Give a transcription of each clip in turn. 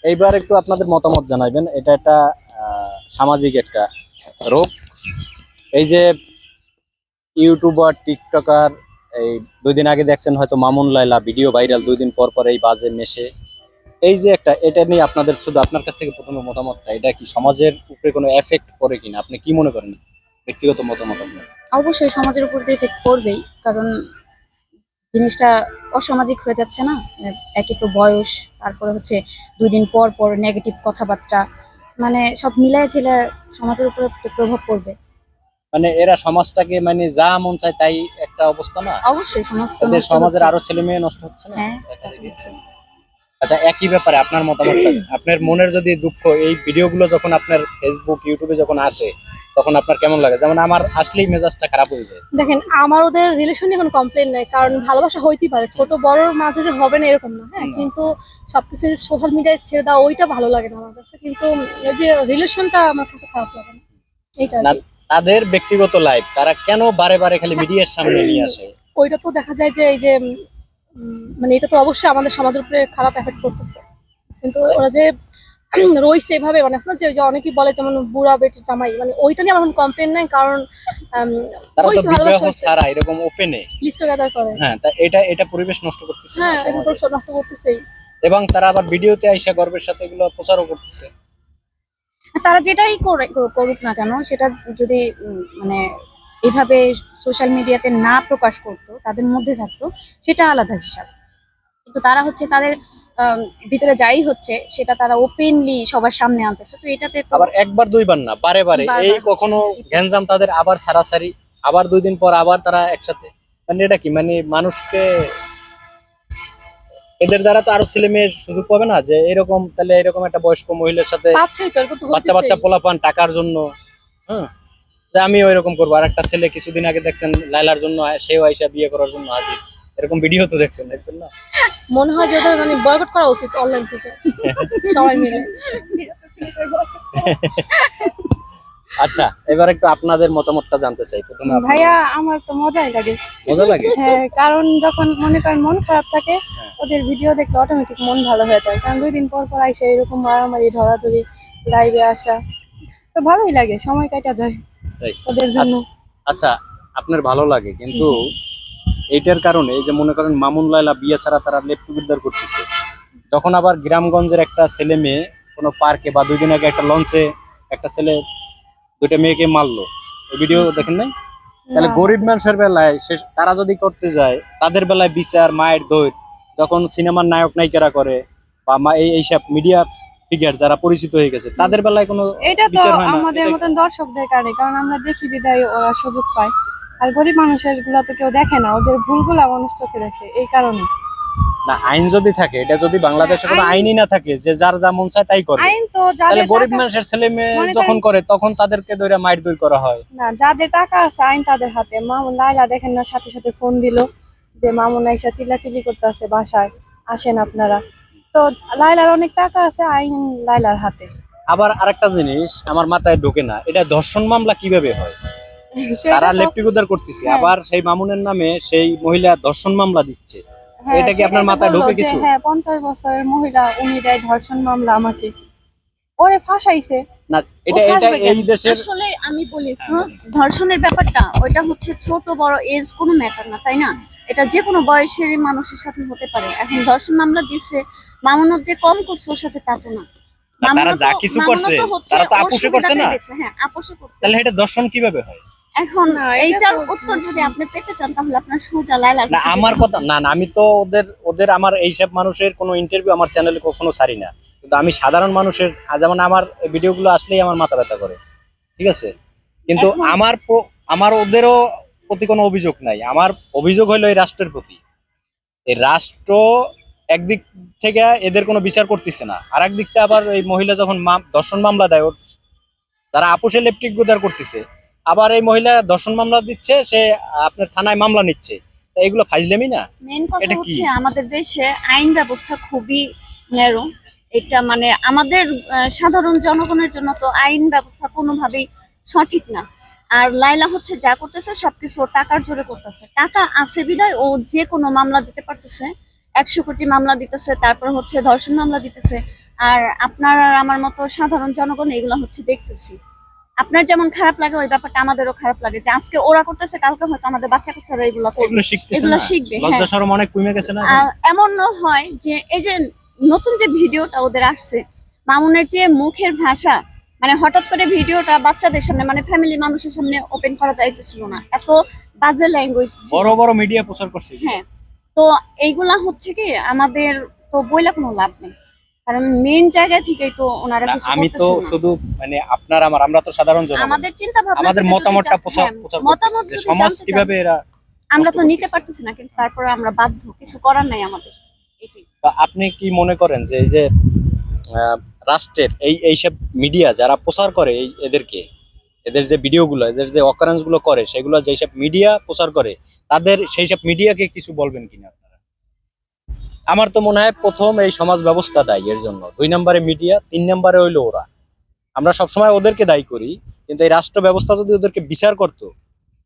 এইবার একটু আপনাদের মতামত জানাবেন। এটা একটা সামাজিক একটা রোগ। এই যে ইউটিউবার, টিকটকার, এই 2 দিন আগে দেখছেন হয়তো মামুন লায়লা ভিডিও ভাইরাল, 2 দিন পর পর এই বাজে মেশে, এই যে একটা, এটা নিয়ে আপনাদের শুধু আপনার কাছ থেকে প্রথমে মতামতটা, এটা কি সমাজের উপরে কোনো এফেক্ট করে কিনা, আপনি কি মনে করেন ব্যক্তিগত মতামত আপনার? অবশ্যই সমাজের উপর দিয়ে এফেক্ট পড়বেই, কারণ জিনিসটা অসামাজিক হয়ে যাচ্ছে না। একে তো বয়স, তারপরে হচ্ছে 2 দিন পর পর নেগেটিভ কথাবার্তা, মানে সব মিলায় ঝিলায় সমাজের উপর একটা প্রভাব পড়বে। মানে এরা সমাজটাকে মানে যা মন চায় তাই একটা অবস্থা না? অবশ্যই সমাজ তো এতে নষ্ট সমাজের হচ্ছে। আরো ছেলে মেয়ে নষ্ট হচ্ছে না হ্যাঁ, দেখা তা তো দেখি। হচ্ছে। আচ্ছা, একই ব্যাপারে আপনার মতামতটা দিন। আপনার মনের যদি দুঃখ এই ভিডিওগুলো যখন আপনার ফেসবুক, ইউটিউবে যখন আসে, তখন আপনার কেমন লাগে? যেমন আমার আসলেই মেজাজটা খারাপ হয়ে যায়। দেখেন, আমার ওদের রিলেশন নিয়ে কোনো কমপ্লেন নাই, কারণ ভালোবাসা হইতেই পারে, ছোট বড়র মাঝে যে হবে না এরকম না। হ্যাঁ, না। কিন্তু সবকিছু সোশ্যাল মিডিয়ায় ছেড়ে দেওয়া ওইটা ভালো লাগে না আমার কাছে, কিন্তু এই যে রিলেশনটা আমার কাছে খারাপ লাগে না, এইটা আর না, কি। তাদের ব্যক্তিগত লাইফ তারা কেন বারে বারে খালি না, মিডিয়ার সামনে নিয়ে আসে? ওইটা তো দেখা যায় যে এই যে মানে এটা তো অবশ্যই আমাদের সমাজের উপরে খারাপ এফেক্ট করতেছে, কিন্তু ওরা যে রইছে এভাবে, মানে আছে না যে ওই যে অনেকেই বলে যেমন বুড়া বেটির জামাই, মানে ওইটা নিয়ে আমার কোনো কমপ্লেন নাই, কারণ আম, তারা তো হইছে, বিবাহ ভালোবাসা হইছে, ছাড়া এরকম ওপেনে। লিভ টুগেদার করে। হ্যাঁ, তা এটা এটা পরিবেশ নষ্ট করতেছে না হ্যাঁ, এটা তো সমাজে। নষ্ট করতেছেই। এবং তারা আবার ভিডিওতে আইসা গর্বের সাথে এগুলো প্রচারও করতেছে। তারা যেটাই করুক না কেন, সেটা যদি মানে এভাবে সোশ্যাল মিডিয়াতে না প্রকাশ করতো, তাদের মধ্যে থাকতো, সেটা আলাদা হিসাব। কিন্তু তারা হচ্ছে তাদের আম, ভিতরে যাই হচ্ছে সেটা তারা ওপেনলি সবার সামনে আনতেছে, তো এটাতে তো আবার একবার দুইবার না, বারে বারে এই বারবার হচ্ছে। কখনো গ্যাঞ্জাম তাদের, আবার ছাড়াছাড়ি, আবার 2 দিন পর আবার তারা একসাথে। মানে এটা কি, মানে মানুষকে, এদের দ্বারা তো আরো ছেলে মেয়ের সুযোগ পাবে না যে এরকম, তাহলে এরকম একটা বয়স্ক মহিলার সাথে পাচ্ছেই তো, এরকম তো বাচ্চা বাচ্চা হইতেছেই। পোলাপান টাকার জন্য, হ্যাঁ, যে আমিও এরকম করবো। আর একটা ছেলে কিছুদিন আগে দেখছেন লাইলার জন্য সেও আইসা বিয়ে করার জন্য হাজির, এরকম ভিডিও তো দেখছেন দেখছেন না? মনে হয় যে ওদের মানে বয়কট করা উচিত অনলাইন থেকে, সবাই মিলে। আচ্ছা, এবার একটু আপনাদের মতামতটা জানতে চাই প্রথমে আপনি। ভাইয়া, আমার তো মজাই লাগে। মজা লাগে? হ্যাঁ, কারণ যখন মনে করেন মন খারাপ থাকে, হ্যাঁ, ওদের ভিডিও দেখলে অটোমেটিক মন ভালো হয়ে যায়, কারণ 2 দিন পর পর আইসে এরকম মারামারি ধরাধরি, লাইভে আসা, তো ভালোই লাগে, সময় কাটা যায় তাই। ওদের জন্য। আচ্ছা, আচ্ছা, আপনার ভালো লাগে, কিন্তু জি। এইটার কারণে এই যে মনে করেন মামুন লায়লা বিয়ে ছাড়া তারা লেপ টুগেদার করতেছে, যখন আবার গ্রামগঞ্জের একটা ছেলে মেয়ে কোনো পার্কে বা 2 দিন আগে একটা লঞ্চে একটা ছেলে 2টা মেয়েকে মারলো, ওই ভিডিও আচ্ছা। দেখেন নাই? না, তাহলে না। গরিব মানুষের বেলায় সে, তারা যদি করতে যায়, তাদের বেলায় বিচার মায়ের দৌড়, যখন সিনেমার নায়ক নায়িকারা করে বা এইসব মিডিয়া ফিগার যারা পরিচিত হয়ে গেছে, তাদের বেলায় কোনো এটা তো বিচার হয় না, আমাদের এটা মতন দর্শকদের কারণে, কারণ আমরা দেখি বিদায় ওরা সুযোগ পায়। আর গরিব মানুষের গুলা তো কেউ দেখে না, ওদের ভুলগুলা মানুষ চোখে দেখে, এই কারণে। না, আইন যদি থাকে, এটা যদি হ্যাঁ, বাংলাদেশে কোনো আইন। আইনই না থাকে যে যার যা মন চায় তাই করবে, আইন তো তাহলে যাদের গরিব টাকা, মানুষের ছেলে মেয়ে মনে যখন করেন, করে তখন তাদেরকে ধরে মাইর দৌড় করা হয়। না, যাদের টাকা আছে আইন তাদের হাতে। মামুন লাইলা দেখেন না, সাথে সাথে ফোন দিল যে মামুন আইসা চিল্লাচিল্লি করতে আছে বাসায়, আসেন আপনারা। তো লাইলার অনেক টাকা আছে, আইন লাইলার হাতে। আবার আরেকটা জিনিস আমার মাথায় ঢোকে না, এটা ধর্ষণ মামলা কিভাবে হয়? সেটা তারা তো, লেপটিকুদার করতেছে, হ্যাঁ, আবার সেই মামুনের নামে সেই মহিলা ধর্ষণ মামলা দিচ্ছে। হ্যাঁ, এটা কি আপনার সেটাই তো মাথায় বললো ঢোকে যে কিছু? হ্যাঁ, 50 বছরের মহিলা, উনি দেয় ধর্ষণ মামলা আমাকে, ওরে ফাঁসাইছে। না, ও এটা এটা ফাঁসবে কেন? এই দেশের। আসলে আমি বলি তো, ধর্ষণের ব্যাপারটা ওইটা হচ্ছে ছোট বড় এজ কোনো ম্যাটার না, তাই না? এটা যে কোনো বয়সের মানুষের সাথে হতে পারে। এখন ধর্ষণ মামলা দিচ্ছে, মামুনত যে কম করছে ওর সাথে তা তো না। না, তারা যা কিছু করছে মামুনত হচ্ছে তারা তো ওর আপোষে করছে সুবিধাটাই না, দেখছে। হ্যাঁ, আপোষে করছে। তাহলে এটা দর্শন কিভাবে হয়? এখন না, এটা এইটার তো উত্তর যদি আপনি পেতে চান, তাহলে আপনার সোজা লায়লার না, কাছে আমার যেতে কথা হবে। না, না, আমি তো ওদের ওদের আমার এইসব মানুষের কোনো ইন্টারভিউ আমার চ্যানেলে কখনো ছাড়ি না, কিন্তু আমি সাধারণ মানুষের যেমন আমার ভিডিওগুলো আসলেই আমার মাথা ব্যথা করে, ঠিক আছে? কিন্তু এখন আমার ওদেরও প্রতি কোনো অভিযোগ নাই, আমার অভিযোগ হলো এই রাষ্ট্রের প্রতি। এই রাষ্ট্র একদিক থেকে এদের কোনো বিচার করতেছে না, আর একদিক থেকে আবার এই মহিলা যখন ধর্ষণ মামলা দেয়, ওর যারা আপোষে লেপটিক গুদার করতেছে, আবার এই মহিলা ধর্ষণ মামলা দিচ্ছে, সে আপনার থানায় মামলা নিচ্ছে। তা এগুলো ফাইজলামি না? মেন কথা এটা কি? হচ্ছে আমাদের দেশে আইন ব্যবস্থা খুবই ন্যারো। এটা মানে আমাদের সাধারণ জনগণের জন্য তো আইন ব্যবস্থা কোনোভাবেই সঠিক না। আর লাইলা হচ্ছে যা করতেছে সবকিছু ওর টাকার জোরে করতেছে, টাকা আছে বিধায় ও যে কোনো মামলা দিতে পারতেছে, 100 কোটি মামলা দিতেছে, তারপর হচ্ছে ধর্ষণ মামলা দিতেছে। আর আপনার আর আমার মতো সাধারণ জনগণ এগুলো হচ্ছে দেখতেছি। আপনার যেমন খারাপ লাগে ওই ব্যাপারটা আমাদেরও খারাপ লাগে যে আজকে ওরা করতেছে, কালকে হয়তো আমাদের বাচ্চা কাচ্চারা এগুলো করবে, এগুলো শিখতেছে এগুলো না, শিখবে। লজ্জা হ্যাঁ, শরম অনেক কমে গেছে না। এমন হয় যে এই যে নতুন যে ভিডিওটা ওদের আসছে, মামুনের যে মুখের ভাষা, মানে হঠাৎ করে ভিডিওটা বাচ্চাদের সামনে মানে ফ্যামিলি মানুষের সামনে ওপেন করা যাইতেছিল না, এত বাজে ল্যাঙ্গুয়েজ। বড় বড় মিডিয়া প্রচার করছে। হ্যাঁ, তো এইগুলা হচ্ছে কি আমাদের তো বইলা কোনো লাভ নেই, কারণ মেইন জায়গা থেকেই তো ওনারা না, কিছু আমি তো করতেছেন না। শুধু মানে আপনার আমরা তো সাধারণ জনগণ, আমাদের চিন্তা ভাবনা আমাদের থেকে যদি মতামতটা প্রচার হ্যাঁ, প্রচার মতামত করতেছি যে যদি সমাজ জানতে চান, কিভাবে এরা আমরা নষ্ট তো নিতে করতেছে। পারতেছি না, কিন্তু তারপরে আমরা বাধ্য, কিছু করার নাই আমাদের, এটাই। বা আপনি কি মনে করেন যে এই যে রাষ্ট্রের এইসব মিডিয়া যারা প্রচার করে এদেরকে, এদের যে ভিডিওগুলো, এদের যে অকারেন্স গুলো করে, সেগুলো যেসব মিডিয়া প্রচার করে, তাদের সেই সব মিডিয়াকে কিছু বলবেন কিনা আপনারা? আমার তো মনে হয় প্রথম এই সমাজ ব্যবস্থা দায়ী এর জন্য, 2 নম্বরে মিডিয়া, 3 নম্বরে হইলো ওরা। আমরা সবসময় ওদেরকে দায়ী করি, কিন্তু এই রাষ্ট্র ব্যবস্থা যদি ওদেরকে বিচার করতো,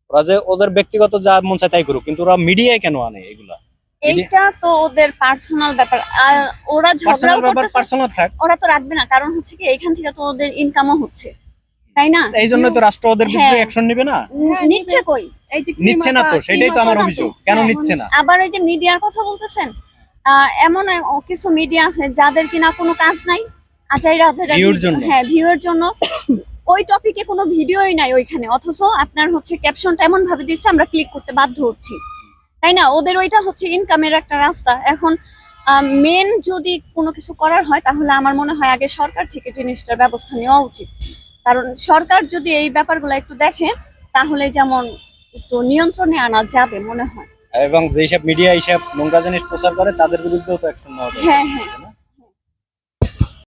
ওরা যে ওদের ব্যক্তিগত যা মন চায় তাই করুক, কিন্তু ওরা মিডিয়ায় কেন আনে এগুলা? এইটা তো ওদের পার্সোনাল ব্যাপার, আর ওরা পার্সোনাল ঝগড়াও ব্যাপার করতেছে, পার্সোনাল থাক, ওরা তো রাখবে না, কারণ হচ্ছে কি এখান থেকে তো ওদের ইনকামও হচ্ছে, তাই না? এই জন্য তো রাষ্ট্র ওদের বিরুদ্ধে হ্যাঁ। অ্যাকশন নেবে না। নিচ্ছে কই? এই যে নিচ্ছে না তো, সেটাই তো আমার নিচ্ছে না তো। অভিযোগ, কেন হ্যাঁ, নিচ্ছে না? আবার এই যে মিডিয়ার কথা বলতেছেন, এমন কিছু মিডিয়া আছে যাদের কিনা কোনো কাজ নাই, আজাইরা আজাইরা View-র জন্য। হ্যাঁ, ভিউয়ের জন্য ওই টপিকে কোনো ভিডিওই নাই ওইখানে, অথচ আপনার হচ্ছে ক্যাপশনটা এমন ভাবে দিচ্ছে আমরা ক্লিক করতে বাধ্য হচ্ছি, তাই না? ওদের ওইটা হচ্ছে ইনকামের একটা রাস্তা। এখন মেন যদি কোনো কিছু করার হয় তাহলে আমার মনে হয় আগে সরকার থেকে জিনিসটার ব্যবস্থা নেওয়া উচিত, কারণ সরকার যদি এই ব্যাপারগুলো একটু দেখে তাহলে যেমন একটু নিয়ন্ত্রণে আনা যাবে মনে হয়। এবং যেসব মিডিয়া এইসব নোংরা জিনিস প্রচার করে তাদের বিরুদ্ধেও তো অ্যাকশন নেওয়া দরকার, হ্যাঁ, হ্যাঁ। তাই না?